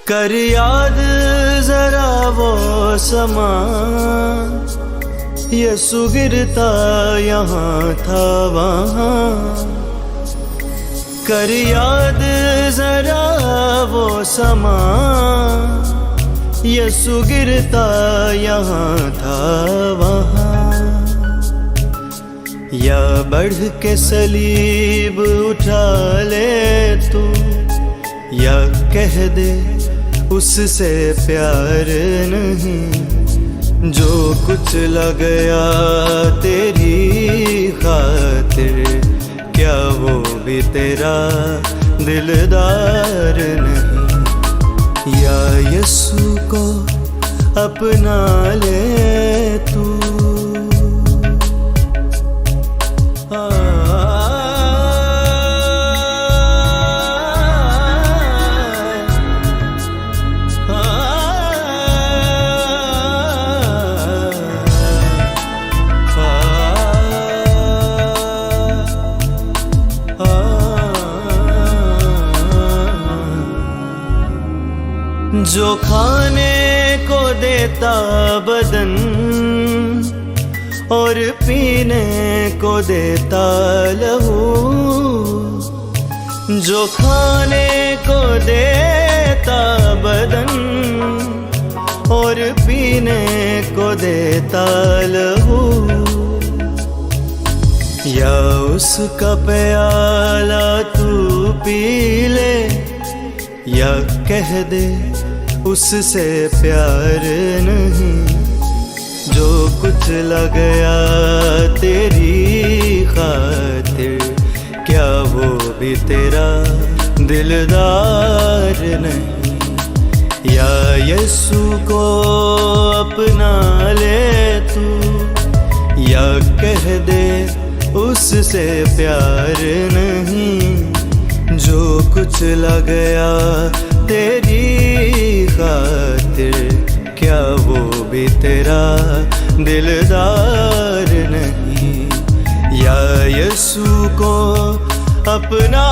कर याद जरा वो समा, यसु गिरता यहाँ था वहाँ। कर याद जरा वो समा, यसु गिरता यहाँ था वहाँ। या बढ़ के सलीब उठा ले तू, या कह दे उससे प्यार नहीं। जो कुछ लग गया तेरी खातिर, क्या वो भी तेरा दिलदार नहीं। या यीशु को अपना ले तू। जो खाने को देता बदन और पीने को देता लहू। जो खाने को देता बदन और पीने को देता लहू। या उसका प्याला तू पी ले, या कह दे उससे प्यार नहीं। जो कुछ लग गया तेरी खातिर, क्या वो भी तेरा दिलदार नहीं। या यीशु को अपना ले तू, या कह दे उससे प्यार नहीं। जो कुछ लग गया तेरी खातिर, क्या वो भी तेरा दिलदार नहीं। या यीशु को अपना